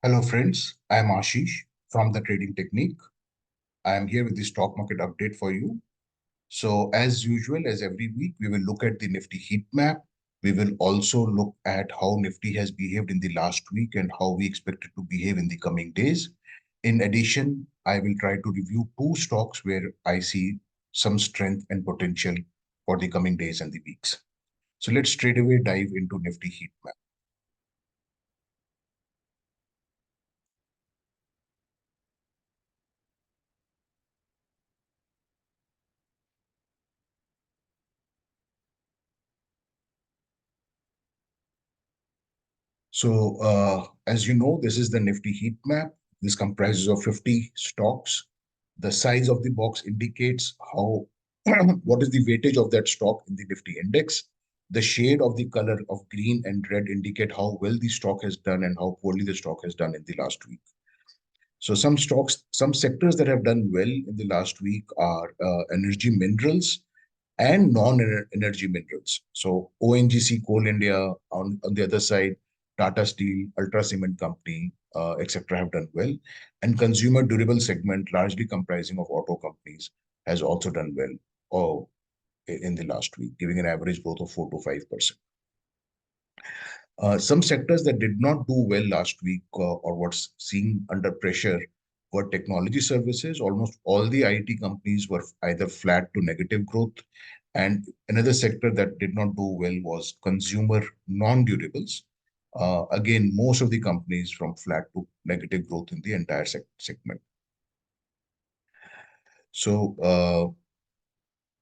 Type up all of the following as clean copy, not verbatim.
Hello friends, I am Ashish from the Trading Technique. I am here with the stock market update for you. So as usual, as every week, we will look at the Nifty heat map. We will also look at how Nifty has behaved in the last week and how we expect it to behave in the coming days. In addition, I will try to review two stocks where I see some strength and potential for the coming days and the weeks. So let's straight away dive into Nifty heat map. So, as you know, this is the Nifty heat map. This comprises of 50 stocks. The size of the box indicates how what is the weightage of that stock in the Nifty index. The shade of the color of green and red indicate how well the stock has done and how poorly the stock has done in the last week. So some stocks, some sectors that have done well in the last week are energy minerals and non-energy minerals. So ONGC, Coal India, on the other side, Tata Steel, Ultra Cement Company, etc. have done well. And consumer durable segment, largely comprising of auto companies, has also done well in the last week, giving an average growth of 4 to 5%. Some sectors that did not do well last week or what's seen under pressure were technology services. Almost all the IT companies were either flat to negative growth. And another sector that did not do well was consumer non-durables. Again, most of the companies from flat to negative growth in the entire segment. So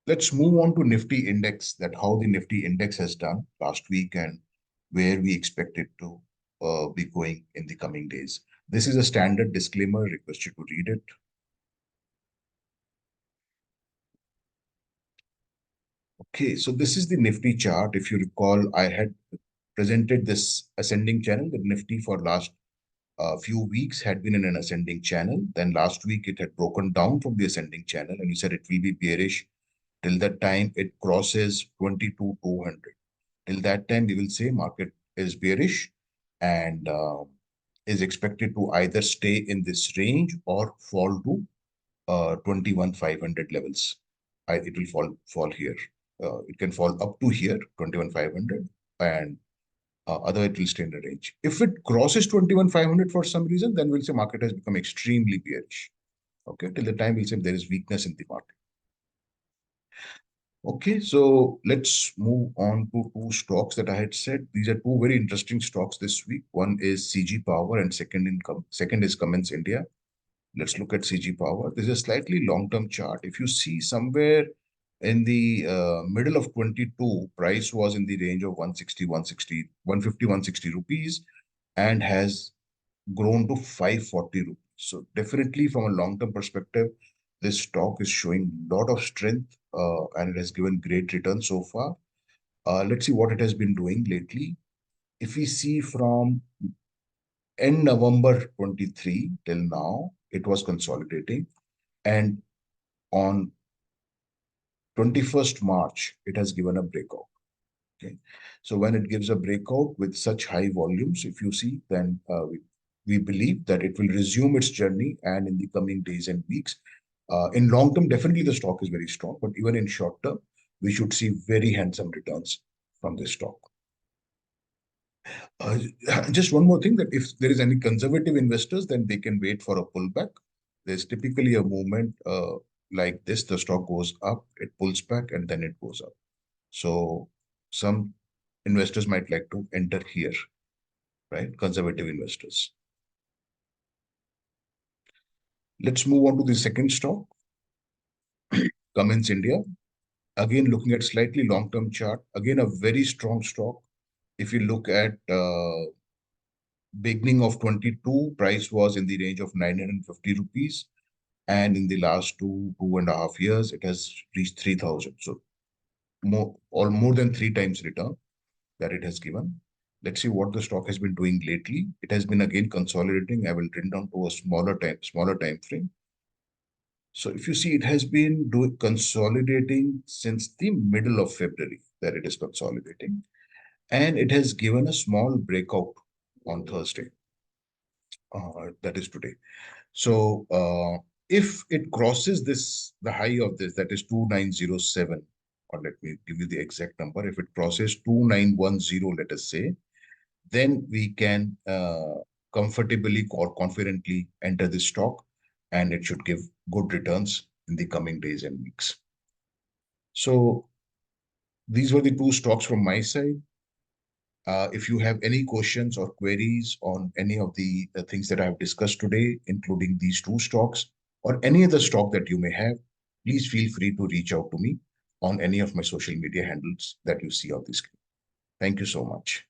let's move on to Nifty index, that how the Nifty index has done last week and where we expect it to be going in the coming days. This is a standard disclaimer. Request you to read it. Okay, so this is the Nifty chart. If you recall, I had presented this ascending channel. The Nifty for last few weeks had been in an ascending channel. Then last week it had broken down from the ascending channel, and we said it will be bearish till that time it crosses 22,200. Till that time, we will say market is bearish and is expected to either stay in this range or fall to 21,500 levels. It will fall here. It can fall up to here, 21,500, and other it will stay in the range. If it crosses 21,500 for some reason, then we'll say market has become extremely bearish. Okay, till the time we'll say there is weakness in the market. Okay, so let's move on to two stocks that I had said. These are two very interesting stocks this week. One is CG Power and second is Cummins India. Let's look at CG Power. This is a slightly long-term chart. If you see somewhere in the middle of 22, price was in the range of 160, 160, 150, 160 rupees and has grown to 540 rupees. So definitely from a long-term perspective, this stock is showing a lot of strength and it has given great returns so far. Let's see what it has been doing lately. If we see from end November 23 till now, it was consolidating. And on 21st March, it has given a breakout. Okay. So when it gives a breakout with such high volumes, if you see, then we believe that it will resume its journey and in the coming days and weeks. In long term, definitely the stock is very strong, but even in short term, we should see very handsome returns from this stock. Uh, just one more thing, that if there is any conservative investors, then they can wait for a pullback. There's typically a movement like this, the stock goes up, it pulls back, and then it goes up. So some investors might like to enter here, right? Conservative investors. Let's move on to the second stock, Cummins India. Again, looking at slightly long-term chart, again, a very strong stock. If you look at beginning of 22, price was in the range of 950 rupees. And in the last 2.5 years, it has reached 3,000. So more than three times return that it has given. Let's see what the stock has been doing lately. It has been again consolidating. I will bring down to a smaller time frame. So if you see, it has been consolidating since the middle of February that it is consolidating. And it has given a small breakout on Thursday. That is today. So if it crosses this, the high of this, that is 2907, or let me give you the exact number. If it crosses 2910, let us say, then we can comfortably or confidently enter this stock, and it should give good returns in the coming days and weeks. So these were the two stocks from my side. If you have any questions or queries on any of the things that I have discussed today, including these two stocks or any other stock that you may have, please feel free to reach out to me on any of my social media handles that you see on the screen. Thank you so much.